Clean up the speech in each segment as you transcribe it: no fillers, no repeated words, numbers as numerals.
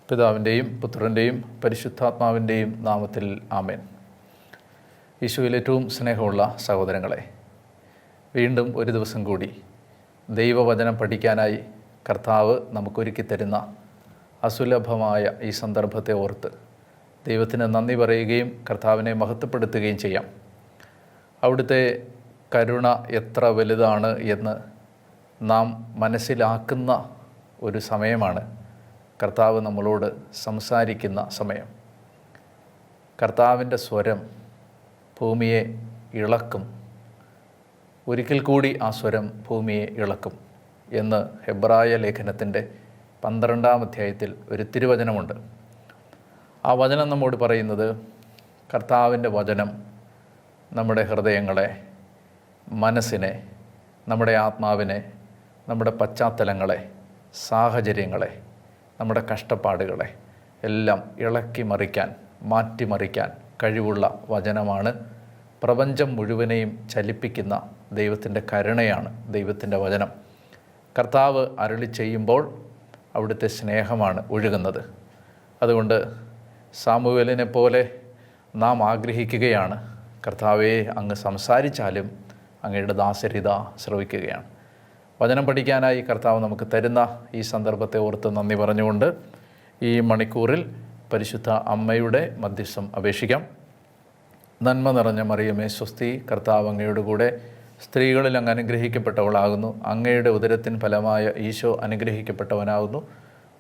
പിതാവിൻ്റെയും പുത്രൻ്റെയും പരിശുദ്ധാത്മാവിൻ്റെയും നാമത്തിൽ ആമേൻ. ഈശോയിൽ ഏറ്റവും സ്നേഹമുള്ള സഹോദരങ്ങളെ, വീണ്ടും ഒരു ദിവസം കൂടി ദൈവവചനം പഠിക്കാനായി കർത്താവ് നമുക്കൊരുക്കി തരുന്ന അസുലഭമായ ഈ സന്ദർഭത്തെ ഓർത്ത് ദൈവത്തിന് നന്ദി പറയുകയും കർത്താവിനെ മഹത്വപ്പെടുത്തുകയും ചെയ്യാം. അവിടുത്തെ കരുണ എത്ര വലുതാണ് എന്ന് നാം മനസ്സിലാക്കുന്ന ഒരു സമയമാണ് കർത്താവ് നമ്മളോട് സംസാരിക്കുന്ന സമയം. കർത്താവിൻ്റെ സ്വരം ഭൂമിയെ ഇളക്കും, ഒരിക്കൽ കൂടി ആ സ്വരം ഭൂമിയെ ഇളക്കും എന്ന് ഹെബ്രായ ലേഖനത്തിൻ്റെ 12-ാം അധ്യായത്തിൽ ഒരു തിരുവചനമുണ്ട്. ആ വചനം നമ്മോട് പറയുന്നത് കർത്താവിൻ്റെ വചനം നമ്മുടെ ഹൃദയങ്ങളെ, മനസ്സിനെ, നമ്മുടെ ആത്മാവിനെ, നമ്മുടെ പശ്ചാത്തലങ്ങളെ, സാഹചര്യങ്ങളെ, നമ്മുടെ കഷ്ടപ്പാടുകളെ എല്ലാം ഇളക്കി മറിക്കാൻ, മാറ്റിമറിക്കാൻ കഴിവുള്ള വചനമാണ്. പ്രപഞ്ചം മുഴുവനെയും ചലിപ്പിക്കുന്ന ദൈവത്തിൻ്റെ കരുണയാണ് ദൈവത്തിൻ്റെ വചനം. കർത്താവ് അരുളി ചെയ്യുമ്പോൾ അവിടുത്തെ സ്നേഹമാണ് ഒഴുകുന്നത്. അതുകൊണ്ട് സാമുവേലിനെ പോലെ നാം ആഗ്രഹിക്കുകയാണ്, കർത്താവെ അങ്ങ് സംസാരിച്ചാലും അങ്ങയുടെ ദാസരിത ശ്രവിക്കുകയാണ്. വചനം പഠിക്കാനായി കർത്താവ് നമുക്ക് തരുന്ന ഈ സന്ദർഭത്തെ ഓർത്ത് നന്ദി പറഞ്ഞുകൊണ്ട് ഈ മണിക്കൂറിൽ പരിശുദ്ധ അമ്മയുടെ മധ്യസ്ഥം അപേക്ഷിക്കാം. നന്മ നിറഞ്ഞ മറിയമേ സ്വസ്തി, കർത്താവ് അങ്ങയുടെ കൂടെ സ്ത്രീകളിൽ അങ്ങ് അനുഗ്രഹിക്കപ്പെട്ടവളാകുന്നു. അങ്ങയുടെ ഉദരത്തിൻ ഫലമായ ഈശോ അനുഗ്രഹിക്കപ്പെട്ടവനാകുന്നു.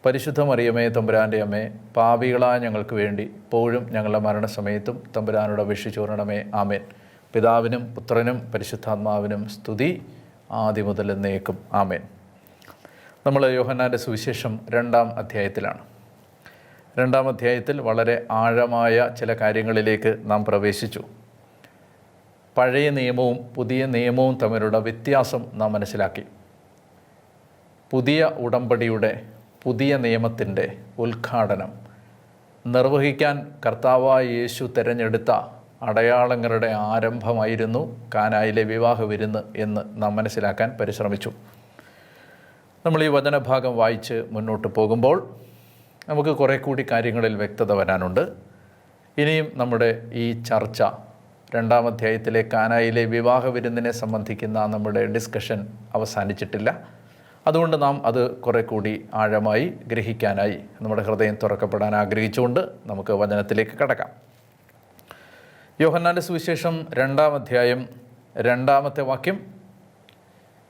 പരിശുദ്ധ മറിയമേ തമ്പുരാൻ്റെ അമ്മേ, പാപികളായ ഞങ്ങൾക്ക് വേണ്ടി ഇപ്പോഴും ഞങ്ങളുടെ മരണസമയത്തും തമ്പുരാനോട് അപേക്ഷിച്ചു കൊള്ളണമേ. ആമേൻ. പിതാവിനും പുത്രനും പരിശുദ്ധാത്മാവിനും സ്തുതി, ആദ്യം മുതൽ എന്നേക്കും. ആമേൻ. നമ്മൾ യോഹന്നാൻ്റെ സുവിശേഷം 2-ാം അധ്യായത്തിലാണ്. 2-ാം അധ്യായത്തിൽ വളരെ ആഴമായ ചില കാര്യങ്ങളിലേക്ക് നാം പ്രവേശിച്ചു. പഴയ നിയമവും പുതിയ നിയമവും തമ്മിലുള്ള വ്യത്യാസം നാം മനസ്സിലാക്കി. പുതിയ ഉടമ്പടിയുടെ, പുതിയ നിയമത്തിൻ്റെ ഉദ്ഘാടനം നിർവഹിക്കാൻ കർത്താവായ യേശു തിരഞ്ഞെടുത്ത അടയാളങ്ങളുടെ ആരംഭമായിരുന്നു കാനായിലെ വിവാഹ വിരുന്ന് എന്ന് നാം മനസ്സിലാക്കാൻ പരിശ്രമിച്ചു. നമ്മൾ ഈ വചനഭാഗം വായിച്ച് മുന്നോട്ട് പോകുമ്പോൾ നമുക്ക് കുറേ കൂടി കാര്യങ്ങളിൽ വ്യക്തത വരാനുണ്ട്. ഇനിയും നമ്മുടെ ഈ ചർച്ച 2-ാം അധ്യായത്തിലെ കാനായിലെ വിവാഹ വിരുന്നിനെ സംബന്ധിക്കുന്ന നമ്മുടെ ഡിസ്കഷൻ അവസാനിച്ചിട്ടില്ല. അതുകൊണ്ട് നാം അത് കുറേ കൂടി ആഴമായി ഗ്രഹിക്കാനായി നമ്മുടെ ഹൃദയം തുറക്കപ്പെടാൻ ആഗ്രഹിച്ചുകൊണ്ട് നമുക്ക് വചനത്തിലേക്ക് കടക്കാം. യോഹന്നാൻ്റെ സുവിശേഷം 2-ാം അധ്യായം 2-ാമത്തെ വാക്യം,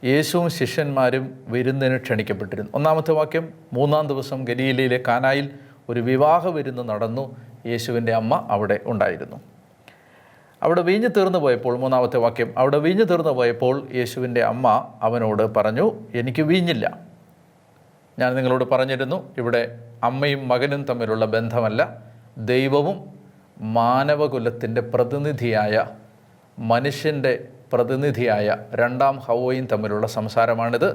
യേശുവും ശിഷ്യന്മാരും വിരുന്നിന് ക്ഷണിക്കപ്പെട്ടിരുന്നു. 1-ാമത്തെ വാക്യം, 3-ാം ദിവസം ഗലീലയിലെ കാനായിൽ ഒരു വിവാഹ വിരുന്ന് നടന്നു. യേശുവിൻ്റെ അമ്മ അവിടെ ഉണ്ടായിരുന്നു. അവിടെ വീഞ്ഞ് തീർന്നു പോയപ്പോൾ, 3-ാമത്തെ വാക്യം, അവിടെ വീഞ്ഞ് തീർന്നു പോയപ്പോൾ യേശുവിൻ്റെ അമ്മ അവനോട് പറഞ്ഞു, എനിക്ക് വീഞ്ഞില്ല. ഞാൻ നിങ്ങളോട് പറഞ്ഞിരുന്നു, ഇവിടെ അമ്മയും മകനും തമ്മിലുള്ള ബന്ധമല്ല, ദൈവവും മാനവകുലത്തിൻ്റെ പ്രതിനിധിയായ, മനുഷ്യൻ്റെ പ്രതിനിധിയായ 2-ാം ഹവ്വയും തമ്മിലുള്ള സംസാരമാണിത്.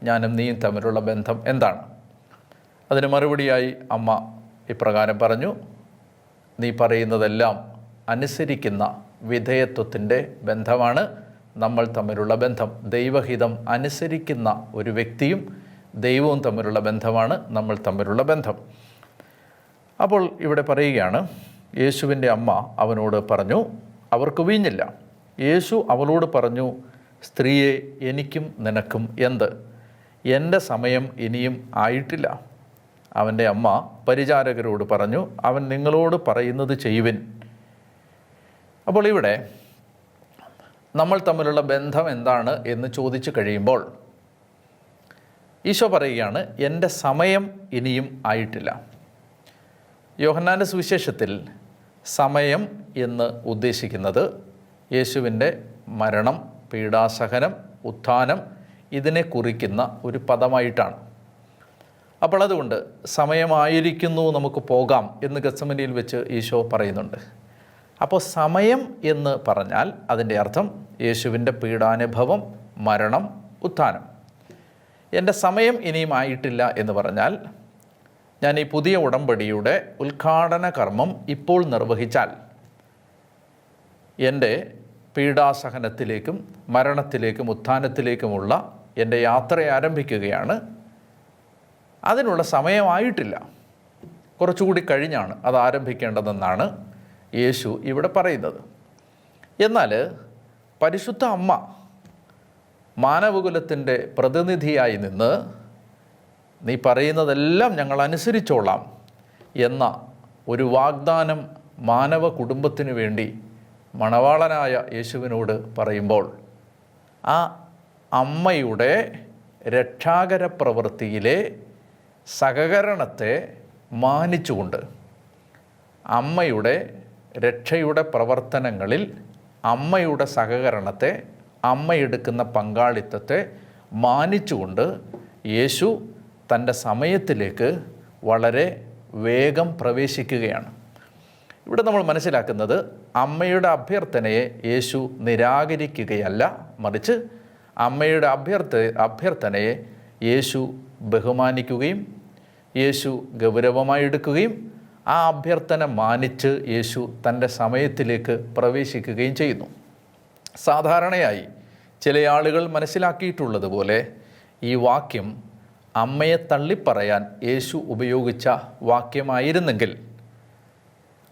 ഞാനും നീയും തമ്മിലുള്ള ബന്ധം എന്താണ്? അതിന് മറുപടിയായി അമ്മ ഇപ്രകാരം പറഞ്ഞു, നീ പറയുന്നതെല്ലാം അനുസരിക്കുന്ന വിധേയത്വത്തിൻ്റെ ബന്ധമാണ് നമ്മൾ തമ്മിലുള്ള ബന്ധം. ദൈവഹിതം അനുസരിക്കുന്ന ഒരു വ്യക്തിയും ദൈവവും തമ്മിലുള്ള ബന്ധമാണ് നമ്മൾ തമ്മിലുള്ള ബന്ധം. അപ്പോൾ ഇവിടെ പറയുകയാണ്, യേശുവിൻ്റെ അമ്മ അവനോട് പറഞ്ഞു, അവർക്ക് വീഞ്ഞില്ല. യേശു അവളോട് പറഞ്ഞു, സ്ത്രീയെ, എനിക്കും നിനക്കും എന്ത്? എൻ്റെ സമയം ഇനിയും ആയിട്ടില്ല. അവൻ്റെ അമ്മ പരിചാരകരോട് പറഞ്ഞു, അവൻ നിങ്ങളോട് പറയുന്നത് ചെയ്യുവിൻ. അപ്പോൾ ഇവിടെ നമ്മൾ തമ്മിലുള്ള ബന്ധം എന്താണ് എന്ന് ചോദിച്ചു കഴിയുമ്പോൾ ഈശോ പറയുകയാണ്, എൻ്റെ സമയം ഇനിയും ആയിട്ടില്ല. യോഹന്നാൻ്റെ സുവിശേഷത്തിൽ സമയം എന്ന് ഉദ്ദേശിക്കുന്നത് യേശുവിൻ്റെ മരണം, പീഡാസഹനം, ഉത്ഥാനം ഇതിനെ കുറിക്കുന്ന ഒരു പദമായിട്ടാണ്. അപ്പോൾ അതുകൊണ്ട് സമയമായിരിക്കുന്നു, നമുക്ക് പോകാം എന്ന് ഗത്സമനിയിൽ വെച്ച് ഈശോ പറയുന്നുണ്ട്. അപ്പോൾ സമയം എന്ന് പറഞ്ഞാൽ അതിൻ്റെ അർത്ഥം യേശുവിൻ്റെ പീഡാനുഭവം, മരണം, ഉത്ഥാനം. എൻ്റെ സമയം ഇനിയും ആയിട്ടില്ല എന്ന് പറഞ്ഞാൽ ഞാൻ ഈ പുതിയ ഉടമ്പടിയുടെ ഉദ്ഘാടന കർമ്മം ഇപ്പോൾ നിർവഹിച്ചാൽ എൻ്റെ പീഡാസഹനത്തിലേക്കും മരണത്തിലേക്കും ഉത്ഥാനത്തിലേക്കുമുള്ള എൻ്റെ യാത്ര ആരംഭിക്കുകയാണ്. അതിനുള്ള സമയമായിട്ടില്ല. കുറച്ചുകൂടി കഴിഞ്ഞാണ് അത് ആരംഭിക്കേണ്ടതെന്നാണ് യേശു ഇവിടെ പറയുന്നത്. എന്നാൽ പരിശുദ്ധ അമ്മ മാനവകുലത്തിൻ്റെ പ്രതിനിധിയായി നിന്ന് നീ പറയുന്നതെല്ലാം ഞങ്ങൾ അനുസരിച്ചോളാം എന്ന ഒരു വാഗ്ദാനം മാനവ കുടുംബത്തിനു വേണ്ടി മണവാളനായ യേശുവിനോട് പറയുമ്പോൾ ആ അമ്മയുടെ രക്ഷാകര പ്രവൃത്തിയിലെ സഹകരണത്തെ മാനിച്ചുകൊണ്ട് അമ്മയുടെ രക്ഷയുടെ പ്രവർത്തനങ്ങളിൽ അമ്മയുടെ സഹകരണത്തെ, അമ്മയെടുക്കുന്ന പങ്കാളിത്തത്തെ മാനിച്ചുകൊണ്ട് യേശു തൻ്റെ സമയത്തിലേക്ക് വളരെ വേഗം പ്രവേശിക്കുകയാണ്. ഇവിടെ നമ്മൾ മനസ്സിലാക്കുന്നത് അമ്മയുടെ അഭ്യർത്ഥനയെ യേശു നിരാകരിക്കുകയല്ല, മറിച്ച് അമ്മയുടെ അഭ്യർത്ഥനയെ യേശു ബഹുമാനിക്കുകയും യേശു ഗൗരവമായി എടുക്കുകയും ആ അഭ്യർത്ഥന മാനിച്ച് യേശു തൻ്റെ സമയത്തിലേക്ക് പ്രവേശിക്കുകയും ചെയ്യുന്നു. സാധാരണയായി ചില ആളുകൾ മനസ്സിലാക്കിയിട്ടുള്ളതുപോലെ ഈ വാക്യം അമ്മയെ തള്ളിപ്പറയാൻ യേശു ഉപയോഗിച്ച വാക്യമായിരുന്നെങ്കിൽ,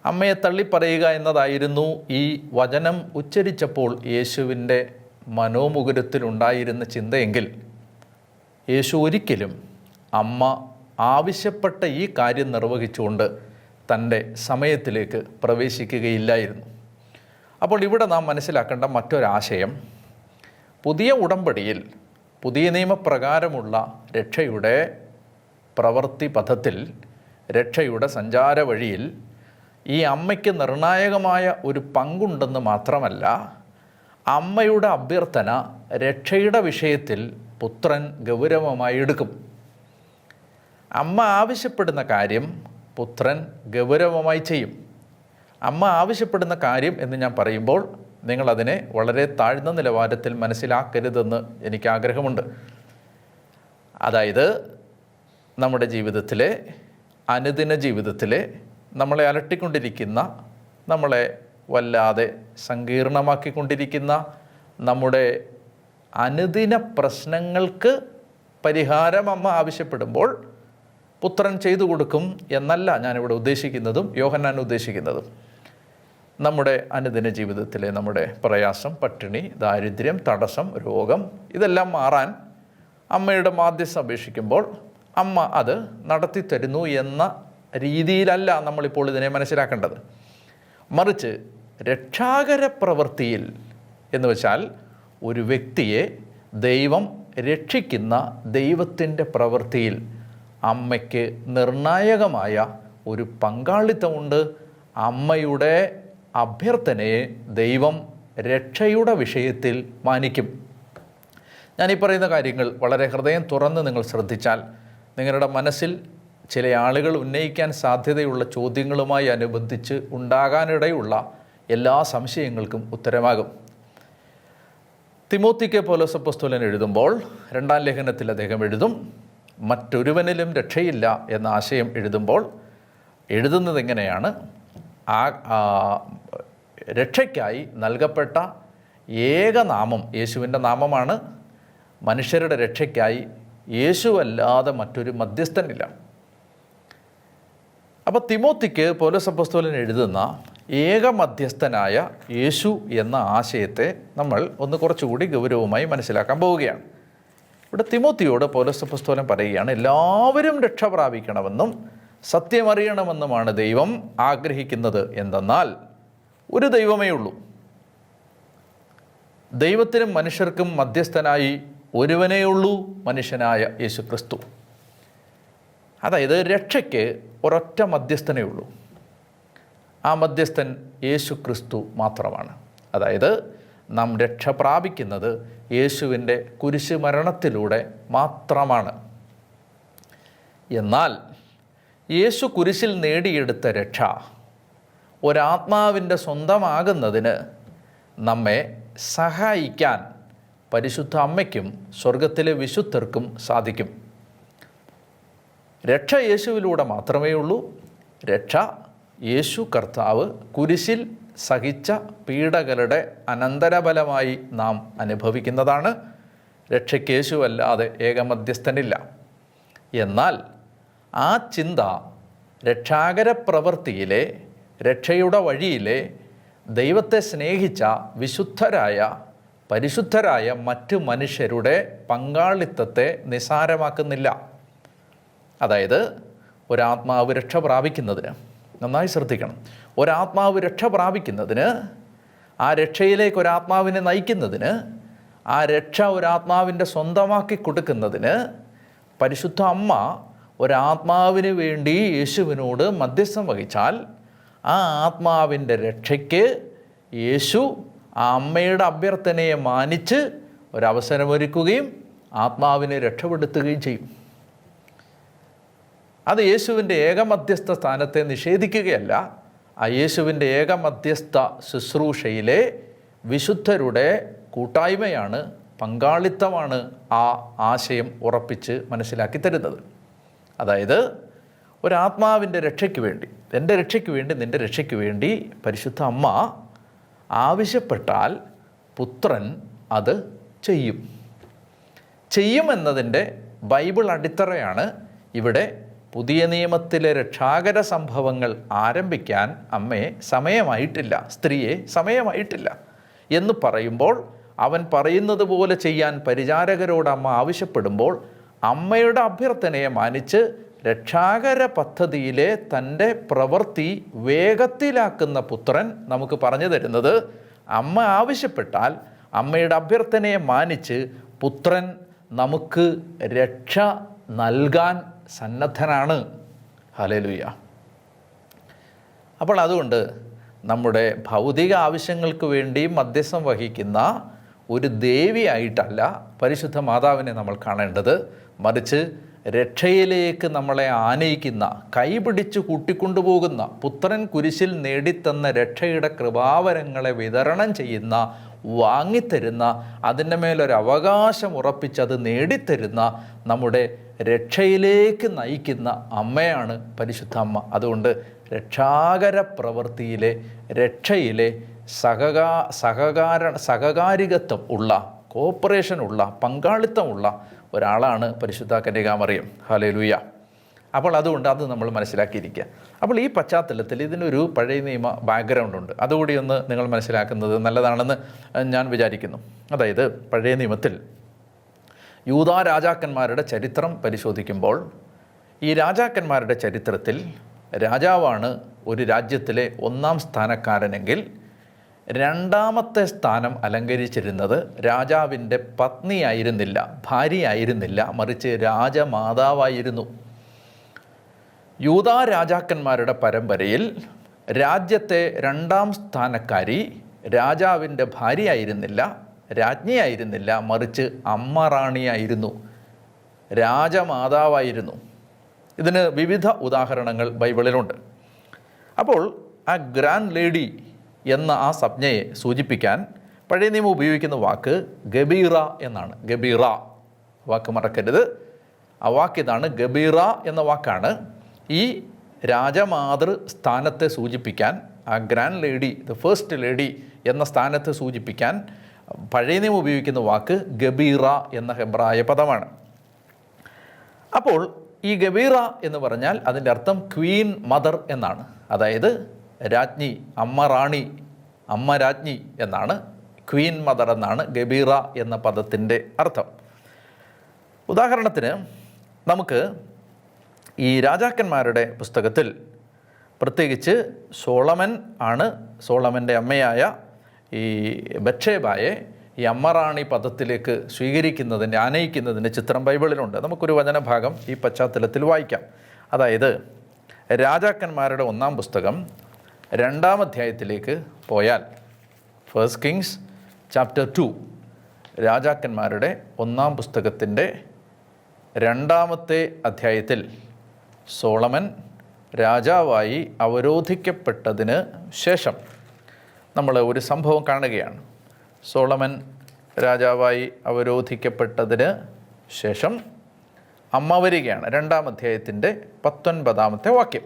അമ്മയെ തള്ളിപ്പറയുക എന്നതായിരുന്നു ഈ വചനം ഉച്ചരിച്ചപ്പോൾ യേശുവിൻ്റെ മനോമുകുരത്തിലുണ്ടായിരുന്ന ചിന്തയെങ്കിൽ, യേശു ഒരിക്കലും അമ്മ ആവശ്യപ്പെട്ട ഈ കാര്യം നിർവഹിച്ചുകൊണ്ട് തൻ്റെ സമയത്തിലേക്ക് പ്രവേശിക്കുകയില്ലായിരുന്നു. അപ്പോൾ ഇവിടെ നാം മനസ്സിലാക്കേണ്ട മറ്റൊരാശയം, പുതിയ ഉടമ്പടിയിൽ പുതിയ നിയമപ്രകാരമുള്ള രക്ഷയുടെ പ്രവൃത്തി പഥത്തിൽ, രക്ഷയുടെ സഞ്ചാര വഴിയിൽ ഈ അമ്മയ്ക്ക് നിർണായകമായ ഒരു പങ്കുണ്ടെന്ന് മാത്രമല്ല, അമ്മയുടെ അഭ്യർത്ഥന രക്ഷയുടെ വിഷയത്തിൽ പുത്രൻ ഗൗരവമായി എടുക്കും. അമ്മ ആവശ്യപ്പെടുന്ന കാര്യം പുത്രൻ ഗൗരവമായി ചെയ്യും. അമ്മ ആവശ്യപ്പെടുന്ന കാര്യം എന്ന് ഞാൻ പറയുമ്പോൾ നിങ്ങളതിനെ വളരെ താഴ്ന്ന നിലവാരത്തിൽ മനസ്സിലാക്കരുതെന്ന് എനിക്ക് ആഗ്രഹമുണ്ട്. അതായത് നമ്മുടെ ജീവിതത്തിലെ, അനുദിന ജീവിതത്തിലെ നമ്മളെ അലട്ടിക്കൊണ്ടിരിക്കുന്ന, നമ്മളെ വല്ലാതെ സങ്കീർണമാക്കിക്കൊണ്ടിരിക്കുന്ന നമ്മുടെ അനുദിന പ്രശ്നങ്ങൾക്ക് പരിഹാരം അമ്മ ആവശ്യപ്പെടുമ്പോൾ പുത്രൻ ചെയ്തു കൊടുക്കും എന്നല്ല ഞാനിവിടെ ഉദ്ദേശിക്കുന്നതും യോഹന്നാൻ ഉദ്ദേശിക്കുന്നതും. നമ്മുടെ അനുദിന ജീവിതത്തിലെ നമ്മുടെ പ്രയാസം, പട്ടിണി, ദാരിദ്ര്യം, തടസ്സം, രോഗം ഇതെല്ലാം മാറാൻ അമ്മയുടെ മാധ്യസ്ഥം അപേക്ഷിക്കുമ്പോൾ അമ്മ അത് നടത്തിത്തരുന്നു എന്ന രീതിയിലല്ല നമ്മളിപ്പോൾ ഇതിനെ മനസ്സിലാക്കേണ്ടത്. മറിച്ച് രക്ഷാകര പ്രവൃത്തിയിൽ എന്ന് വെച്ചാൽ ഒരു വ്യക്തിയെ ദൈവം രക്ഷിക്കുന്ന ദൈവത്തിൻ്റെ പ്രവൃത്തിയിൽ അമ്മയ്ക്ക് നിർണായകമായ ഒരു പങ്കാളിത്തമുണ്ട്. അമ്മയുടെ അഭ്യർത്ഥനയെ ദൈവം രക്ഷയുടെ വിഷയത്തിൽ മാനിക്കും. ഞാനീ പറയുന്ന കാര്യങ്ങൾ വളരെ ഹൃദയം തുറന്ന് നിങ്ങൾ ശ്രദ്ധിച്ചാൽ നിങ്ങളുടെ മനസ്സിൽ ചില ആളുകൾ ഉന്നയിക്കാൻ സാധ്യതയുള്ള ചോദ്യങ്ങളുമായി അനുബന്ധിച്ച് ഉണ്ടാകാനിടയുള്ള എല്ലാ സംശയങ്ങൾക്കും ഉത്തരമാകും. തിമോത്തിക്ക് പൗലോസ് അപ്പോസ്തലൻ എഴുതുമ്പോൾ 2-ാം ലേഖനത്തിൽ അദ്ദേഹം എഴുതും, മറ്റൊരുവനിലും രക്ഷയില്ല എന്ന ആശയം എഴുതുമ്പോൾ എഴുതുന്നത് എങ്ങനെയാണ്? രക്ഷയ്ക്കായി നൽകപ്പെട്ട ഏകനാമം യേശുവിൻ്റെ നാമമാണ്. മനുഷ്യരുടെ രക്ഷയ്ക്കായി യേശുവല്ലാതെ മറ്റൊരു മധ്യസ്ഥനില്ല. അപ്പോൾ തിമോത്തിക്ക് പൗലോസ് അപ്പോസ്തലൻ എഴുതുന്ന ഏക മധ്യസ്ഥനായ യേശു എന്ന ആശയത്തെ നമ്മൾ ഒന്ന് കുറച്ചുകൂടി ഗൗരവമായി മനസ്സിലാക്കാൻ പോവുകയാണ്. ഇവിടെ തിമോത്തിയോട് പൗലോസ് അപ്പോസ്തലൻ പറയുകയാണ്, എല്ലാവരും രക്ഷ പ്രാപിക്കണമെന്നും സത്യമറിയണമെന്നുമാണ് ദൈവം ആഗ്രഹിക്കുന്നത്. എന്തെന്നാൽ ഒരു ദൈവമേ ഉള്ളൂ, ദൈവത്തിനും മനുഷ്യർക്കും മധ്യസ്ഥനായി ഒരുവനേ ഉള്ളൂ, മനുഷ്യനായ യേശു ക്രിസ്തു. അതായത് രക്ഷയ്ക്ക് ഒരൊറ്റ മധ്യസ്ഥനേ ഉള്ളൂ. ആ മധ്യസ്ഥൻ യേശു ക്രിസ്തു മാത്രമാണ്. അതായത് നാം രക്ഷ പ്രാപിക്കുന്നത് യേശുവിൻ്റെ കുരിശ് മരണത്തിലൂടെ മാത്രമാണ്. എന്നാൽ യേശു കുരിശിൽ നേടിയെടുത്ത രക്ഷ ഒരാത്മാവിൻ്റെ സ്വന്തമാകുന്നതിന് നമ്മെ സഹായിക്കാൻ പരിശുദ്ധ അമ്മയ്ക്കും സ്വർഗത്തിലെ വിശുദ്ധർക്കും സാധിക്കും. രക്ഷ യേശുവിലൂടെ മാത്രമേ ഉള്ളൂ. രക്ഷ യേശു കർത്താവ് കുരിശിൽ സഹിച്ച പീഡകളുടെ അനന്തരഫലമായി നാം അനുഭവിക്കുന്നതാണ്. രക്ഷയ്ക്ക് യേശുവല്ലാതെ ഏകമധ്യസ്ഥനില്ല. എന്നാൽ ആ ചിന്ത രക്ഷാകര പ്രവൃത്തിയിലെ, രക്ഷയുടെ വഴിയിലെ ദൈവത്തെ സ്നേഹിച്ച വിശുദ്ധരായ, പരിശുദ്ധരായ മറ്റു മനുഷ്യരുടെ പങ്കാളിത്തത്തെ നിസാരമാക്കുന്നില്ല. അതായത് ഒരാത്മാവ് രക്ഷ പ്രാപിക്കുന്നതിന്, നന്നായി ശ്രദ്ധിക്കണം, ഒരാത്മാവ് രക്ഷ പ്രാപിക്കുന്നതിന്, ആ രക്ഷയിലേക്ക് ഒരാത്മാവിനെ നയിക്കുന്നതിന്, ആ രക്ഷ ഒരാത്മാവിൻ്റെ സ്വന്തമാക്കി കൊടുക്കുന്നതിന് പരിശുദ്ധ അമ്മ ഒരാത്മാവിന് വേണ്ടി യേശുവിനോട് മധ്യസ്ഥം വഹിച്ചാൽ ആ ആത്മാവിൻ്റെ രക്ഷയ്ക്ക് യേശു ആ അമ്മയുടെ അഭ്യർത്ഥനയെ മാനിച്ച് ഒരവസരമൊരുക്കുകയും ആത്മാവിനെ രക്ഷപ്പെടുത്തുകയും ചെയ്യും. അത് യേശുവിൻ്റെ ഏകമധ്യസ്ഥ സ്ഥാനത്തെ നിഷേധിക്കുകയല്ല, ആ യേശുവിൻ്റെ ഏകമധ്യസ്ഥ ശുശ്രൂഷയിലെ വിശുദ്ധരുടെ കൂട്ടായ്മയാണ്, പങ്കാളിത്തമാണ് ആ ആശയം ഉറപ്പിച്ച് മനസ്സിലാക്കി തരുന്നത്. അതായത് ഒരാത്മാവിൻ്റെ രക്ഷയ്ക്ക് വേണ്ടി, എൻ്റെ രക്ഷയ്ക്ക് വേണ്ടി, നിൻ്റെ രക്ഷയ്ക്ക് വേണ്ടി പരിശുദ്ധ അമ്മ ആവശ്യപ്പെട്ടാൽ പുത്രൻ അത് ചെയ്യുമെന്നതിൻ്റെ ബൈബിൾ അടിത്തറയാണ് ഇവിടെ പുതിയ നിയമത്തിലെ രക്ഷാകര സംഭവങ്ങൾ ആരംഭിക്കാൻ അമ്മയെ സമയമായിട്ടില്ല, സ്ത്രീയെ സമയമായിട്ടില്ല എന്ന് പറയുമ്പോൾ, അവൻ പറയുന്നത് പോലെ ചെയ്യാൻ പരിചാരകരോട് അമ്മ ആവശ്യപ്പെടുമ്പോൾ അമ്മയുടെ അഭ്യർത്ഥനയെ മാനിച്ച് രക്ഷാകര പദ്ധതിയിലെ തൻ്റെ പ്രവൃത്തി വേഗത്തിലാക്കുന്ന പുത്രൻ നമുക്ക് പറഞ്ഞു തരുന്നത്, അമ്മ ആവശ്യപ്പെട്ടാൽ അമ്മയുടെ അഭ്യർത്ഥനയെ മാനിച്ച് പുത്രൻ നമുക്ക് രക്ഷ നൽകാൻ സന്നദ്ധനാണ്. ഹല്ലേലൂയ. അപ്പോൾ അതുകൊണ്ട് നമ്മുടെ ഭൗതിക ആവശ്യങ്ങൾക്ക് വേണ്ടി മധ്യസ്ഥം വഹിക്കുന്ന ഒരു ദേവിയായിട്ടല്ല പരിശുദ്ധ മാതാവിനെ നമ്മൾ കാണേണ്ടത്, മറിച്ച് രക്ഷയിലേക്ക് നമ്മളെ ആനയിക്കുന്ന, കൈപിടിച്ച് കൂട്ടിക്കൊണ്ടുപോകുന്ന, പുത്രൻ കുരിശിൽ നേടിത്തന്ന രക്ഷയുടെ കൃപാവരങ്ങളെ വിതരണം ചെയ്യുന്ന, വാങ്ങിത്തരുന്ന, അതിൻ്റെ മേലൊരു അവകാശം ഉറപ്പിച്ചത് നേടിത്തരുന്ന, നമ്മുടെ രക്ഷയിലേക്ക് നയിക്കുന്ന അമ്മയാണ് പരിശുദ്ധ അമ്മ. അതുകൊണ്ട് രക്ഷാകര പ്രവൃത്തിയിലെ, രക്ഷയിലെ സഹകാരികത്വം ഉള്ള, കോപ്പറേഷനുള്ള, പങ്കാളിത്തമുള്ള ഒരാളാണ് പരിശുദ്ധ കന്യകാമറിയം. ഹല്ലേലൂയ. അപ്പോൾ അതുകൊണ്ട് അത് നമ്മൾ മനസ്സിലാക്കിയിരിക്കുക. അപ്പോൾ ഈ പശ്ചാത്തലത്തിൽ ഇതിനൊരു പഴയ നിയമ ബാക്ക്ഗ്രൗണ്ട് ഉണ്ട്, അതുകൂടി ഒന്ന് നിങ്ങൾ മനസ്സിലാക്കുന്നത് നല്ലതാണെന്ന് ഞാൻ വിചാരിക്കുന്നു. അതായത് പഴയ നിയമത്തിൽ യൂദാ രാജാക്കന്മാരുടെ ചരിത്രം പരിശോധിക്കുമ്പോൾ ഈ രാജാക്കന്മാരുടെ ചരിത്രത്തിൽ രാജാവാണ് ഒരു രാജ്യത്തിലെ ഒന്നാം സ്ഥാനക്കാരനെങ്കിൽ രണ്ടാമത്തെ സ്ഥാനം അലങ്കരിച്ചിരുന്നത് രാജാവിൻ്റെ പത്നിയായിരുന്നില്ല, ഭാര്യയായിരുന്നില്ല, മറിച്ച് രാജമാതാവായിരുന്നു. യൂദാ രാജാക്കന്മാരുടെ പരമ്പരയിൽ രാജ്യത്തെ രണ്ടാം സ്ഥാനക്കാരി രാജാവിൻ്റെ ഭാര്യയായിരുന്നില്ല, രാജ്ഞിയായിരുന്നില്ല, മറിച്ച് അമ്മ റാണിയായിരുന്നു, രാജമാതാവായിരുന്നു. ഇതിന് വിവിധ ഉദാഹരണങ്ങൾ ബൈബിളിലുണ്ട്. അപ്പോൾ ആ ഗ്രാൻഡ് ലേഡി എന്ന ആ സംജ്ഞയെ സൂചിപ്പിക്കാൻ പഴയ നിയമം ഉപയോഗിക്കുന്ന വാക്ക് ഗബീറ എന്നാണ്. ഗബീറ വാക്ക് മറക്കരുത്, ആ വാക്കിതാണ്. ഗബീറ എന്ന വാക്കാണ് ഈ രാജമാതൃ സ്ഥാനത്തെ സൂചിപ്പിക്കാൻ, ആ grand lady, the first lady എന്ന സ്ഥാനത്തെ സൂചിപ്പിക്കാൻ പഴയ നിയമം ഉപയോഗിക്കുന്ന വാക്ക് ഗബീറ എന്ന ഹെബ്രായ പദമാണ്. അപ്പോൾ ഈ ഗബീറ എന്ന് പറഞ്ഞാൽ അതിൻ്റെ അർത്ഥം ക്വീൻ മദർ എന്നാണ്. അതായത് രാജ്ഞി, അമ്മ റാണി, അമ്മ രാജ്ഞി എന്നാണ്. ക്വീൻ മദർ എന്നാണ് ഗബീറ എന്ന പദത്തിൻ്റെ അർത്ഥം. ഉദാഹരണത്തിന് നമുക്ക് ഈ രാജാക്കന്മാരുടെ പുസ്തകത്തിൽ പ്രത്യേകിച്ച് സോളമൻ ആണ്, സോളമൻ്റെ അമ്മയായ ഈ ബത്ശേബയെ ഈ അമ്മറാണി പദത്തിലേക്ക് സ്വീകരിക്കുന്നതിൻ്റെ, ആനയിക്കുന്നതിൻ്റെ ചിത്രം ബൈബിളിലുണ്ട്. നമുക്കൊരു വചനഭാഗം ഈ പശ്ചാത്തലത്തിൽ വായിക്കാം. അതായത് രാജാക്കന്മാരുടെ ഒന്നാം പുസ്തകം 2-ാം അധ്യായത്തിലേക്ക് പോയാൽ, ഫസ്റ്റ് കിങ്സ് ചാപ്റ്റർ 2, രാജാക്കന്മാരുടെ 1-ാം പുസ്തകത്തിൻ്റെ 2-ാമത്തെ അധ്യായത്തിൽ സോളമൻ രാജാവായി അവരോധിക്കപ്പെട്ടതിന് ശേഷം നമ്മൾ ഒരു സംഭവം കാണുകയാണ്. സോളമൻ രാജാവായി അവരോധിക്കപ്പെട്ടതിന് ശേഷം അമ്മ വരികയാണ്. 2-ാം അധ്യായത്തിൻ്റെ 19-ാമത്തെ വാക്യം.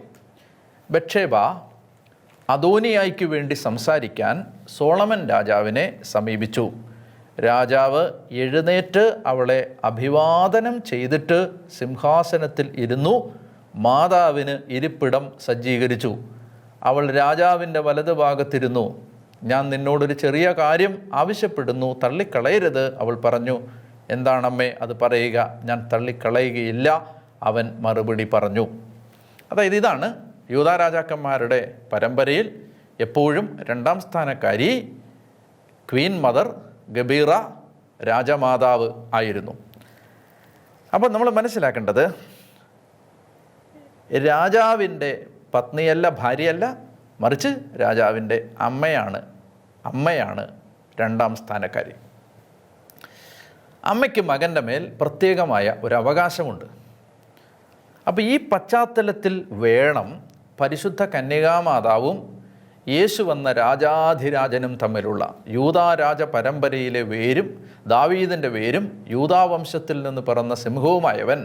ബത്ശേബ അദോനിയായ്ക്ക് വേണ്ടി സംസാരിക്കാൻ സോളമൻ രാജാവിനെ സമീപിച്ചു. രാജാവ് എഴുന്നേറ്റ് അവളെ അഭിവാദനം ചെയ്തിട്ട് സിംഹാസനത്തിൽ ഇരുന്നു. മാതാവിന് ഇരിപ്പിടം സജ്ജീകരിച്ചു. അവൾ രാജാവിൻ്റെ വലതുഭാഗത്തിരുന്നു. ഞാൻ നിന്നോടൊരു ചെറിയ കാര്യം ആവശ്യപ്പെടുന്നു, തള്ളിക്കളയരുത്. അവൾ പറഞ്ഞു, എന്താണമ്മേ അത് പറയുക, ഞാൻ തള്ളിക്കളയുകയില്ല. അവൻ മറുപടി പറഞ്ഞു. അതായത് ഇതാണ് യൂദാ രാജാക്കന്മാരുടെ പരമ്പരയിൽ എപ്പോഴും രണ്ടാം സ്ഥാനക്കാരി ക്വീൻ മദർ ഗബീറ രാജമാതാവ് ആയിരുന്നു. അപ്പോൾ നമ്മൾ മനസ്സിലാക്കേണ്ടത് രാജാവിൻ്റെ പത്നിയല്ല, ഭാര്യയല്ല, മറിച്ച് രാജാവിൻ്റെ അമ്മയാണ് രണ്ടാം സ്ഥാനക്കാരി. അമ്മയ്ക്ക് മകൻ്റെ മേൽ പ്രത്യേകമായ ഒരു അവകാശമുണ്ട്. അപ്പോൾ ഈ പശ്ചാത്തലത്തിൽ വേണം പരിശുദ്ധ കന്യകാമാതാവും യേശു വന്ന രാജാധിരാജനും തമ്മിലുള്ള യൂദാ രാജ പരമ്പരയിലെ വേരും ദാവീദിൻ്റെ വേരും യൂദാവംശത്തിൽ നിന്ന് പിറന്ന സിംഹവുമായവൻ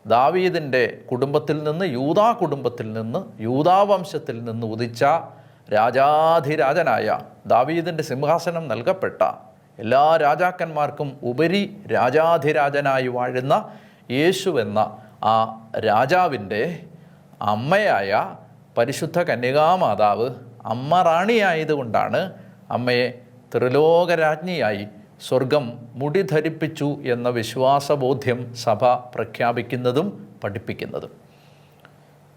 ദാവീദിൻ്റെ കുടുംബത്തിൽ നിന്ന് യൂദാ കുടുംബത്തിൽ നിന്ന് യൂദാവംശത്തിൽ നിന്ന് ഉദിച്ച രാജാധിരാജനായ ദാവീദിൻ്റെ സിംഹാസനം നൽകപ്പെട്ട എല്ലാ രാജാക്കന്മാർക്കും ഉപരി രാജാധിരാജനായി വാഴുന്ന യേശുവെന്ന ആ രാജാവിൻ്റെ അമ്മയായ പരിശുദ്ധ കന്യകാമാതാവ് അമ്മ റാണിയായതുകൊണ്ടാണ് അമ്മയെ ത്രിലോകരാജ്ഞിയായി സ്വർഗം മുടി ധരിപ്പിച്ചു എന്ന വിശ്വാസബോധ്യം സഭ പ്രഖ്യാപിക്കുന്നതും പഠിപ്പിക്കുന്നതും.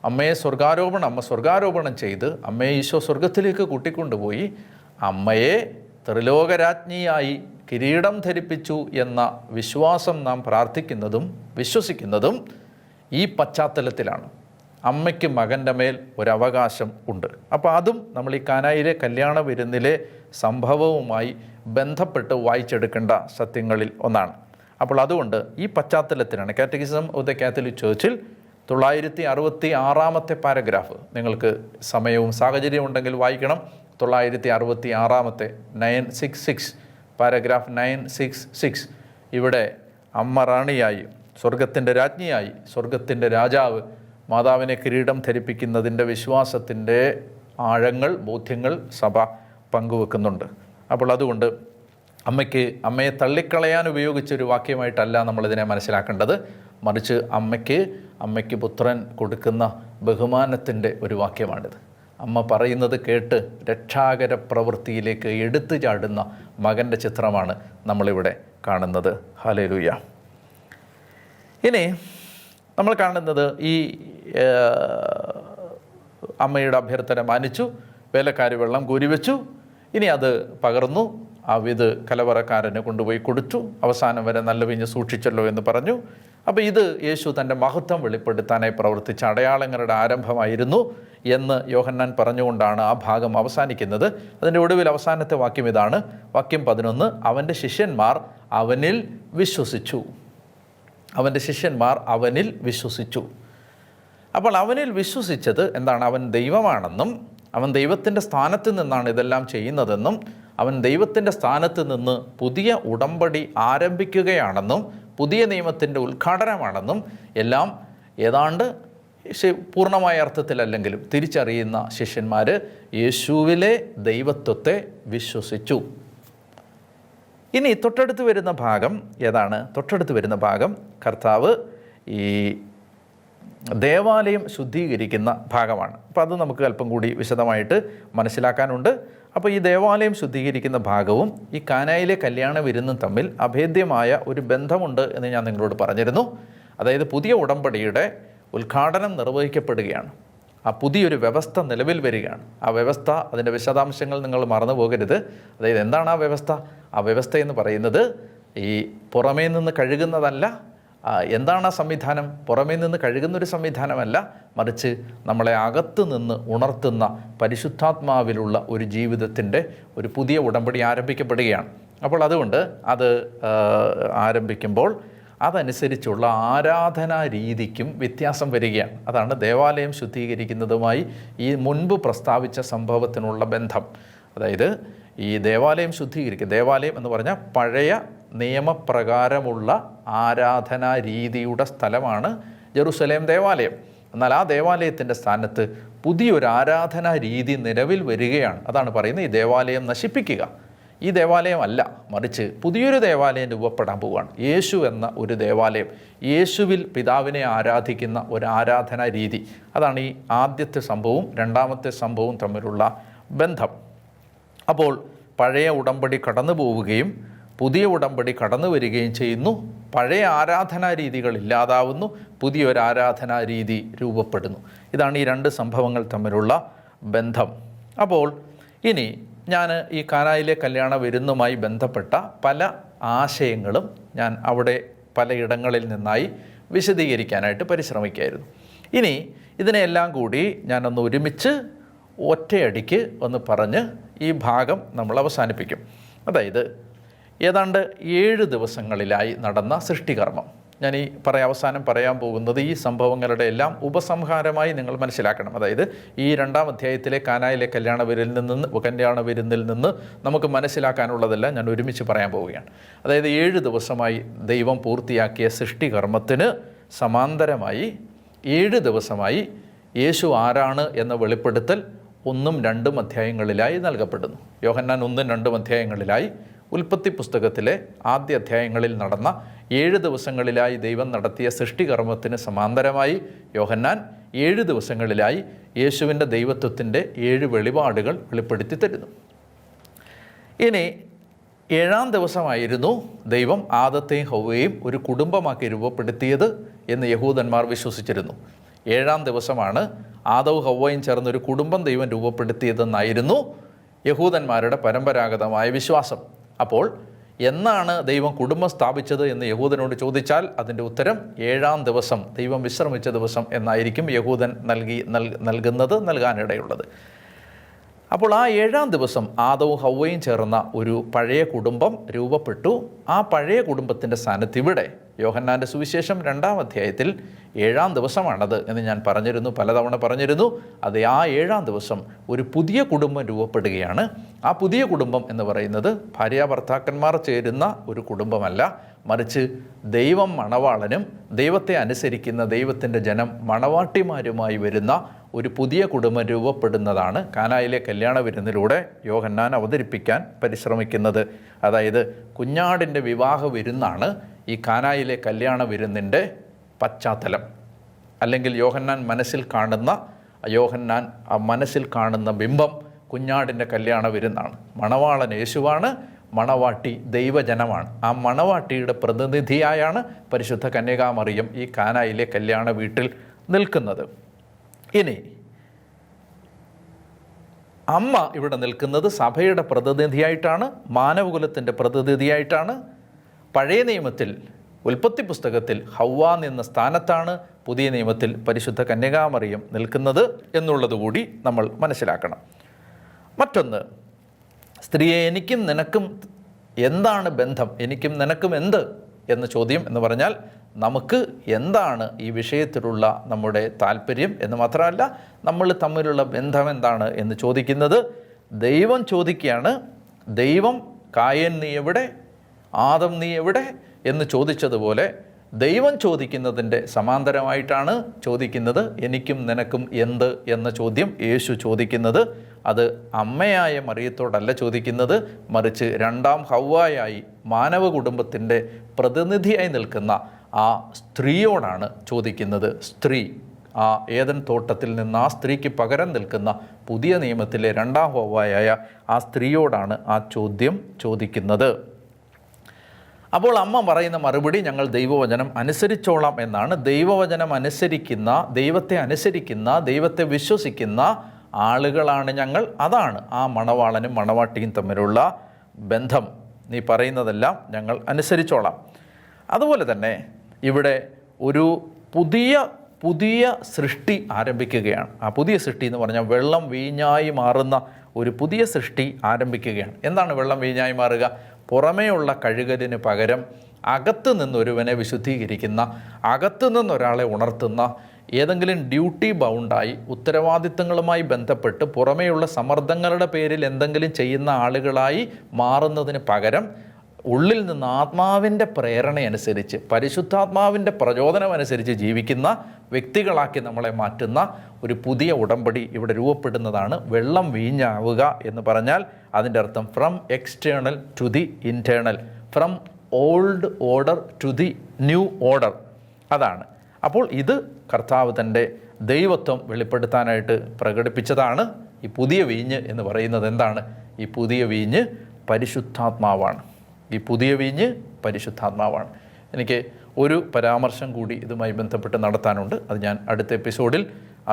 അമ്മ സ്വർഗാരോപണം ചെയ്ത് അമ്മയെ ഈശോ സ്വർഗത്തിലേക്ക് കൂട്ടിക്കൊണ്ടുപോയി അമ്മയെ ത്രിലോകരാജ്ഞിയായി കിരീടം ധരിപ്പിച്ചു എന്ന വിശ്വാസം നാം പ്രാർത്ഥിക്കുന്നതും വിശ്വസിക്കുന്നതും ഈ പശ്ചാത്തലത്തിലാണ്. അമ്മയ്ക്ക് മകൻ്റെ മേൽ ഒരവകാശം ഉണ്ട്. അപ്പോൾ അതും നമ്മൾ ഈ കാനായിലെ കല്യാണ വിരുന്നിലെ സംഭവവുമായി ബന്ധപ്പെട്ട് വായിച്ചെടുക്കേണ്ട സത്യങ്ങളിൽ ഒന്നാണ്. അപ്പോൾ അതുകൊണ്ട് ഈ പശ്ചാത്തലത്തിലാണ് catechism of the Catholic Churchill 966 paragraph, നിങ്ങൾക്ക് സമയവും സാഹചര്യവും ഉണ്ടെങ്കിൽ വായിക്കണം. 966 966 പാരഗ്രാഫ് 966 ഇവിടെ അമ്മ റാണിയായി, സ്വർഗത്തിൻ്റെ രാജ്ഞിയായി, സ്വർഗത്തിൻ്റെ രാജാവ് മാതാവിനെ കിരീടം ധരിപ്പിക്കുന്നതിൻ്റെ വിശ്വാസത്തിൻ്റെ ആഴങ്ങൾ, ബോധ്യങ്ങൾ സഭ പങ്കുവെക്കുന്നുണ്ട്. അപ്പോൾ അതുകൊണ്ട് അമ്മയെ തള്ളിക്കളയാൻ ഉപയോഗിച്ചൊരു വാക്യമായിട്ടല്ല നമ്മളിതിനെ മനസ്സിലാക്കേണ്ടത്, മറിച്ച് അമ്മയ്ക്ക് പുത്രൻ കൊടുക്കുന്ന ബഹുമാനത്തിൻ്റെ ഒരു വാക്യമാണിത്. അമ്മ പറയുന്നത് കേട്ട് രക്ഷാകര പ്രവൃത്തിയിലേക്ക് എടുത്തു ചാടുന്ന മകൻ്റെ ചിത്രമാണ് നമ്മളിവിടെ കാണുന്നത്. ഹല്ലേലൂയ. ഇനി നമ്മൾ കാണുന്നത് ഈ അമ്മയുടെ അഭ്യർത്ഥന മാനിച്ചു, വേലക്കാരി വെള്ളം കോരി വെച്ചു. ഇനി അത് പകർന്നു, ആ വിത് കലവറക്കാരന് കൊണ്ടുപോയി കൊടുത്തു. അവസാനം വരെ നല്ല വീഞ്ഞ് സൂക്ഷിച്ചല്ലോ എന്ന് പറഞ്ഞു. അപ്പോൾ ഇത് യേശു തൻ്റെ മഹത്വം വെളിപ്പെടുത്താനായി പ്രവർത്തിച്ച അടയാളങ്ങളുടെ ആരംഭമായിരുന്നു എന്ന് യോഹന്നാൻ പറഞ്ഞുകൊണ്ടാണ് ആ ഭാഗം അവസാനിക്കുന്നത്. അതിൻ്റെ ഒടുവിൽ അവസാനത്തെ വാക്യം ഇതാണ്, വാക്യം 11. അവൻ്റെ ശിഷ്യന്മാർ അവനിൽ വിശ്വസിച്ചു. അപ്പോൾ അവനിൽ വിശ്വസിച്ചത് എന്താണ്? അവൻ ദൈവമാണെന്നും അവൻ ദൈവത്തിൻ്റെ സ്ഥാനത്ത് നിന്നാണ് ഇതെല്ലാം ചെയ്യുന്നതെന്നും അവൻ ദൈവത്തിൻ്റെ സ്ഥാനത്ത് നിന്ന് പുതിയ ഉടമ്പടി ആരംഭിക്കുകയാണെന്നും പുതിയ നിയമത്തിൻ്റെ ഉദ്ഘാടനമാണെന്നും എല്ലാം ഏതാണ്ട് പൂർണ്ണമായ അർത്ഥത്തിലല്ലെങ്കിലും തിരിച്ചറിയുന്ന ശിഷ്യന്മാർ യേശുവിലെ ദൈവത്വത്തെ വിശ്വസിച്ചു. ഇനി തൊട്ടടുത്ത് വരുന്ന ഭാഗം ഏതാണ്? തൊട്ടടുത്ത് വരുന്ന ഭാഗം കർത്താവ് ഈ ദേവാലയം ശുദ്ധീകരിക്കുന്ന ഭാഗമാണ്. അപ്പോൾ അത് നമുക്ക് അല്പം കൂടി വിശദമായിട്ട് മനസ്സിലാക്കാനുണ്ട്. അപ്പോൾ ഈ ദേവാലയം ശുദ്ധീകരിക്കുന്ന ഭാഗവും ഈ കാനായിലെ കല്യാണ വിരുന്നും തമ്മിൽ അഭേദ്യമായ ഒരു ബന്ധമുണ്ട് എന്ന് ഞാൻ നിങ്ങളോട് പറഞ്ഞിരുന്നു. അതായത് പുതിയ ഉടമ്പടിയുടെ ഉദ്ഘാടനം നിർവഹിക്കപ്പെടുകയാണ്. ആ പുതിയൊരു വ്യവസ്ഥ നിലവിൽ വരികയാണ്. ആ വ്യവസ്ഥ, അതിൻ്റെ വിശദാംശങ്ങൾ നിങ്ങൾ മറന്നു പോകരുത്. അതായത് എന്താണ് ആ വ്യവസ്ഥ? ആ വ്യവസ്ഥ എന്ന് പറയുന്നത് ഈ പുറമേ നിന്ന് കഴുകുന്നതല്ല. എന്താണ് ആ സംവിധാനം? പുറമേ നിന്ന് കഴുകുന്നൊരു സംവിധാനമല്ല, മറിച്ച് നമ്മളെ അകത്ത് നിന്ന് ഉണർത്തുന്ന പരിശുദ്ധാത്മാവിലുള്ള ഒരു ജീവിതത്തിൻ്റെ ഒരു പുതിയ ഉടമ്പടി ആരംഭിക്കപ്പെടുകയാണ്. അപ്പോൾ അതുകൊണ്ട് അത് ആരംഭിക്കുമ്പോൾ അതനുസരിച്ചുള്ള ആരാധനാ രീതിക്കും വ്യത്യാസം വരികയാണ്. അതാണ് ദേവാലയം ശുദ്ധീകരിക്കുന്നതുമായി ഈ മുൻപ് പ്രസ്താവിച്ച സംഭവത്തിനുള്ള ബന്ധം. അതായത് ഈ ദേവാലയം ദേവാലയം എന്ന് പറഞ്ഞാൽ പഴയ നിയമപ്രകാരമുള്ള ആരാധനാ രീതിയുടെ സ്ഥലമാണ് ജെറുസലേം ദേവാലയം. എന്നാൽ ആ ദേവാലയത്തിൻ്റെ സ്ഥാനത്ത് പുതിയൊരു ആരാധനാ രീതി നിലവിൽ വരികയാണ്. അതാണ് പറയുന്നത്, ഈ ദേവാലയം നശിപ്പിക്കുക. ഈ ദേവാലയമല്ല, മറിച്ച് പുതിയൊരു ദേവാലയം രൂപപ്പെടാൻ പോവുകയാണ്. യേശു എന്ന ഒരു ദേവാലയം, യേശുവിൽ പിതാവിനെ ആരാധിക്കുന്ന ഒരു ആരാധനാ രീതി. അതാണ് ഈ ആദ്യത്തെ സംഭവവും രണ്ടാമത്തെ സംഭവവും തമ്മിലുള്ള ബന്ധം. അപ്പോൾ പഴയ ഉടമ്പടി കടന്നു പോവുകയും പുതിയ ഉടമ്പടി കടന്നു വരികയും ചെയ്യുന്നു. പഴയ ആരാധനാ രീതികൾ ഇല്ലാതാവുന്നു, പുതിയൊരു ആരാധനാ രീതി രൂപപ്പെടുന്നു. ഇതാണ് ഈ രണ്ട് സംഭവങ്ങൾ തമ്മിലുള്ള ബന്ധം. അപ്പോൾ ഇനി ഞാൻ ഈ കാനായിലെ കല്യാണ വിരുന്നുമായി ബന്ധപ്പെട്ട പല ആശയങ്ങളും ഞാൻ അവിടെ പലയിടങ്ങളിൽ നിന്നായി വിശദീകരിക്കാനായിട്ട് പരിശ്രമിക്കുകയായിരുന്നു. ഇനി ഇതിനെല്ലാം കൂടി ഞാനൊന്ന് ഒരുമിച്ച് ഒറ്റയടിക്ക് ഒന്ന് പറഞ്ഞ് ഈ ഭാഗം നമ്മൾ അവസാനിപ്പിക്കും. അതായത് ഏതാണ്ട് 7 ദിവസങ്ങളിലായി നടന്ന സൃഷ്ടികർമ്മം. ഞാൻ ഈ അവസാനം പറയാൻ പോകുന്നത് ഈ സംഭവങ്ങളുടെ എല്ലാം ഉപസംഹാരമായി നിങ്ങൾ മനസ്സിലാക്കണം. അതായത് ഈ 2-ാം അധ്യായത്തിലെ കാനായിലെ കല്യാണ വിരുന്നിൽ നിന്ന് നമുക്ക് മനസ്സിലാക്കാനുള്ളതെല്ലാം ഞാൻ ഒരുമിച്ച് പറയാൻ പോവുകയാണ്. അതായത് 7 ദിവസമായി ദൈവം പൂർത്തിയാക്കിയ സൃഷ്ടികർമ്മത്തിന് സമാന്തരമായി 7 ദിവസമായി യേശു ആരാണ് എന്ന വെളിപ്പെടുത്തൽ 1-ഉം 2-ഉം അധ്യായങ്ങളിലായി നൽകപ്പെടുന്നു. യോഹന്നാൻ 1-ഉം 2-ഉം അധ്യായങ്ങളിലായി, ഉൽപ്പത്തി പുസ്തകത്തിലെ ആദ്യ അധ്യായങ്ങളിൽ നടന്ന 7 ദിവസങ്ങളിലായി ദൈവം നടത്തിയ സൃഷ്ടികർമ്മത്തിന് സമാന്തരമായി യോഹന്നാൻ 7 ദിവസങ്ങളിലായി യേശുവിൻ്റെ ദൈവത്വത്തിൻ്റെ 7 വെളിപാടുകൾ വെളിപ്പെടുത്തി തരുന്നു. ഇനി 7-ാം ദിവസമായിരുന്നു ദൈവം ആദത്തെയും ഹവ്വയെയും ഒരു കുടുംബമാക്കി രൂപപ്പെടുത്തിയത് എന്ന് യഹൂദന്മാർ വിശ്വസിച്ചിരുന്നു. 7-ാം ദിവസമാണ് ആദവും ഹവ്വയും ചേർന്നൊരു കുടുംബം ദൈവം രൂപപ്പെടുത്തിയതെന്നായിരുന്നു യഹൂദന്മാരുടെ പരമ്പരാഗതമായ വിശ്വാസം. അപ്പോൾ എന്നാണ് ദൈവം കുടുംബം സ്ഥാപിച്ചത് എന്ന് യഹൂദനോട് ചോദിച്ചാൽ അതിൻ്റെ ഉത്തരം 7-ാം ദിവസം, ദൈവം വിശ്രമിച്ച ദിവസം എന്നായിരിക്കും യഹൂദൻ നൽകാനിടയുള്ളത്. അപ്പോൾ ആ 7-ാം ദിവസം ആദവും ഹവ്വയും ചേർന്ന ഒരു പഴയ കുടുംബം രൂപപ്പെട്ടു. ആ പഴയ കുടുംബത്തിൻ്റെ സ്ഥാനത്ത് ഇവിടെ യോഹന്നാൻ്റെ സുവിശേഷം 2-ാം അധ്യായത്തിൽ 7-ാം ദിവസമാണത് എന്ന് ഞാൻ പലതവണ പറഞ്ഞിരുന്നു. അത് ആ 7-ാം ദിവസം ഒരു പുതിയ കുടുംബം രൂപപ്പെടുകയാണ്. ആ പുതിയ കുടുംബം എന്ന് പറയുന്നത് ഭാര്യാഭർത്താക്കന്മാർ ചേരുന്ന ഒരു കുടുംബമല്ല, മറിച്ച് ദൈവം മണവാളനും ദൈവത്തെ അനുസരിക്കുന്ന ദൈവത്തിൻ്റെ ജനം മണവാട്ടിമാരുമായി വരുന്ന ഒരു പുതിയ കുടുംബം രൂപപ്പെടുന്നതാണ് കാനായിലെ കല്യാണ വിരുന്നിലൂടെ യോഹന്നാൻ അവതരിപ്പിക്കാൻ പരിശ്രമിക്കുന്നത്. അതായത് കുഞ്ഞാടിൻ്റെ വിവാഹ വിരുന്നാണ് ഈ കാനായിലെ കല്യാണ വിരുന്നിൻ്റെ പശ്ചാത്തലം. അല്ലെങ്കിൽ യോഹന്നാൻ മനസ്സിൽ കാണുന്ന ബിംബം കുഞ്ഞാടിൻ്റെ കല്യാണ വിരുന്നാണ്. മണവാളൻ യേശുവാണ്, മണവാട്ടി ദൈവജനമാണ്. ആ മണവാട്ടിയുടെ പ്രതിനിധിയായാണ് പരിശുദ്ധ കന്യകാമറിയം ഈ കാനായിലെ കല്യാണ വീട്ടിൽ നിൽക്കുന്നത്. ഇനി അമ്മ ഇവിടെ നിൽക്കുന്നത് സഭയുടെ പ്രതിനിധിയായിട്ടാണ്, മാനവകുലത്തിൻ്റെ പ്രതിനിധിയായിട്ടാണ്. പഴയ നിയമത്തിൽ ഉൽപ്പത്തി പുസ്തകത്തിൽ ഹവ്വ നിന്ന സ്ഥാനത്താണ് പുതിയ നിയമത്തിൽ പരിശുദ്ധ കന്യകാമറിയം നിൽക്കുന്നത് എന്നുള്ളതുകൂടി നമ്മൾ മനസ്സിലാക്കണം. മറ്റൊന്ന്, സ്ത്രീയെ എനിക്കും നിനക്കും എന്താണ് ബന്ധം, എനിക്കും നിനക്കും എന്ത് എന്ന ചോദ്യം എന്ന് പറഞ്ഞാൽ നമുക്ക് എന്താണ് ഈ വിഷയത്തിലുള്ള നമ്മുടെ താല്പര്യം എന്ന് മാത്രമല്ല, നമ്മൾ തമ്മിലുള്ള ബന്ധം എന്താണ് എന്ന് ചോദിക്കുന്നത് ദൈവം ചോദിക്കുകയാണ്. ദൈവം കായൻ നീ എവിടെ, ആദം നീ എവിടെ എന്ന് ചോദിച്ചതുപോലെ ദൈവം ചോദിക്കുന്നതിൻ്റെ സമാന്തരമായിട്ടാണ് ചോദിക്കുന്നത് എനിക്കും നിനക്കും എന്ത് എന്ന ചോദ്യം യേശു ചോദിക്കുന്നത്. അത് അമ്മയായ മറിയത്തോടല്ല ചോദിക്കുന്നത്, മറിച്ച് 2-ാം ഹവ്വായായി മാനവ കുടുംബത്തിൻ്റെ പ്രതിനിധിയായി നിൽക്കുന്ന ആ സ്ത്രീയോടാണ് ചോദിക്കുന്നത്. സ്ത്രീ, ആ ഏദൻ തോട്ടത്തിൽ നിന്ന് ആ സ്ത്രീക്ക് പകരം നിൽക്കുന്ന പുതിയ നിയമത്തിലെ 2-ാം ഹവ്വായായ ആ സ്ത്രീയോടാണ് ആ ചോദ്യം ചോദിക്കുന്നത്. അപ്പോൾ അമ്മ പറയുന്ന മറുപടി ഞങ്ങൾ ദൈവവചനം അനുസരിച്ചോളാം എന്നാണ്. ദൈവവചനം അനുസരിക്കുന്ന, ദൈവത്തെ അനുസരിക്കുന്ന, ദൈവത്തെ വിശ്വസിക്കുന്ന ആളുകളാണ് ഞങ്ങൾ. അതാണ് ആ മണവാളനും മണവാട്ടിയും തമ്മിലുള്ള ബന്ധം. നീ പറയുന്നതെല്ലാം ഞങ്ങൾ അനുസരിച്ചോളാം. അതുപോലെ തന്നെ ഇവിടെ ഒരു പുതിയ സൃഷ്ടി ആരംഭിക്കുകയാണ്. ആ പുതിയ സൃഷ്ടി എന്ന് പറഞ്ഞാൽ വെള്ളം വീഞ്ഞായി മാറുന്ന ഒരു പുതിയ സൃഷ്ടി ആരംഭിക്കുകയാണ്. എന്താണ് വെള്ളം വീഞ്ഞായി മാറുക? പുറമേയുള്ള കഴുകലിന് പകരം അകത്ത് നിന്നൊരുവനെ വിശുദ്ധീകരിക്കുന്ന, അകത്ത് നിന്നൊരാളെ ഉണർത്തുന്ന, ഏതെങ്കിലും ഡ്യൂട്ടി ബൗണ്ടായി ഉത്തരവാദിത്തങ്ങളുമായി ബന്ധപ്പെട്ട് പുറമേയുള്ള സമ്മർദ്ദങ്ങളുടെ പേരിൽ എന്തെങ്കിലും ചെയ്യുന്ന ആളുകളായി മാറുന്നതിന് പകരം ഉള്ളിൽ നിന്ന് ആത്മാവിൻ്റെ പ്രേരണയനുസരിച്ച്, പരിശുദ്ധാത്മാവിൻ്റെ പ്രചോദനമനുസരിച്ച് ജീവിക്കുന്ന വ്യക്തികളാക്കി നമ്മളെ മാറ്റുന്ന ഒരു പുതിയ ഉടമ്പടി ഇവിടെ രൂപപ്പെടുന്നതാണ്. വെള്ളം വീഞ്ഞാവുക എന്ന് പറഞ്ഞാൽ അതിൻ്റെ അർത്ഥം from external to the internal, from old order to the new order. അതാണ്. അപ്പോൾ ഇത് കർത്താവ് തൻ്റെ ദൈവത്വം വെളിപ്പെടുത്താനായിട്ട് പ്രകടിപ്പിച്ചതാണ്. ഈ പുതിയ വീഞ്ഞ് എന്ന് പറയുന്നത് എന്താണ്? ഈ പുതിയ വീഞ്ഞ് പരിശുദ്ധാത്മാവാണ്. ഈ പുതിയ വീഞ്ഞ് പരിശുദ്ധാത്മാവാണ്. എനിക്ക് ഒരു പരാമർശം കൂടി ഇതുമായി ബന്ധപ്പെട്ട് നടത്താനുണ്ട്. അത് ഞാൻ അടുത്ത എപ്പിസോഡിൽ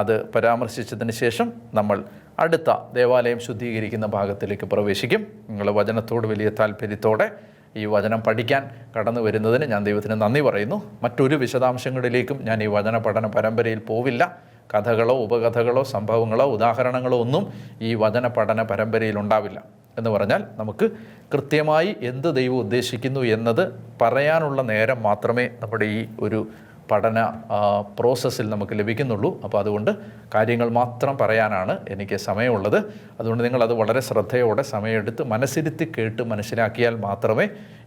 അത് പരാമർശിച്ചതിന് ശേഷം നമ്മൾ അടുത്ത ദേവാലയം ശുദ്ധീകരിക്കുന്ന ഭാഗത്തിലേക്ക് പ്രവേശിക്കും. നിങ്ങൾ വചനത്തോട് വലിയ താല്പര്യത്തോടെ ഈ വചനം പഠിക്കാൻ കടന്നു വരുന്നതിന് ഞാൻ ദൈവത്തിന് നന്ദി പറയുന്നു. മറ്റൊരു വിശദാംശങ്ങളിലേക്കും ഞാൻ ഈ വചന പഠന പരമ്പരയിൽ പോവില്ല. കഥകളോ ഉപകഥകളോ സംഭവങ്ങളോ ഉദാഹരണങ്ങളോ ഒന്നും ഈ വചന പഠന പരമ്പരയിൽ ഉണ്ടാവില്ല. എന്ന് പറഞ്ഞാൽ നമുക്ക് കൃത്യമായി എന്ത് ദൈവം ഉദ്ദേശിക്കുന്നു എന്നത് പറയാനുള്ള നേരം മാത്രമേ നമ്മുടെ ഈ ഒരു പഠന പ്രോസസ്സിൽ നമുക്ക് ലഭിക്കുന്നുള്ളൂ. അപ്പോൾ അതുകൊണ്ട് കാര്യങ്ങൾ മാത്രം പറയാനാണ് എനിക്ക് സമയമുള്ളത്. അതുകൊണ്ട് നിങ്ങളത് വളരെ ശ്രദ്ധയോടെ സമയമെടുത്ത് മനസ്സിരുത്തി കേട്ട് മനസ്സിലാക്കിയാൽ മാത്രമേ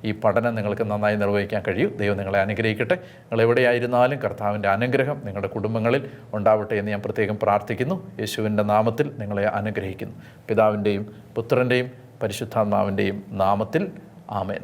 ഈ പഠനം നിങ്ങൾക്ക് നന്നായി നിർവഹിക്കാൻ കഴിയൂ. ദൈവം നിങ്ങളെ അനുഗ്രഹിക്കട്ടെ. നിങ്ങൾ എവിടെയായിരുന്നാലും കർത്താവിൻ്റെ അനുഗ്രഹം നിങ്ങളുടെ കുടുംബങ്ങളിൽ ഉണ്ടാവട്ടെ എന്ന് ഞാൻ പ്രത്യേകം പ്രാർത്ഥിക്കുന്നു. യേശുവിൻ്റെ നാമത്തിൽ നിങ്ങളെ അനുഗ്രഹിക്കുന്നു. പിതാവിൻ്റെയും പുത്രൻ്റെയും പരിശുദ്ധാത്മാവിൻ്റെയും നാമത്തിൽ ആമേൻ.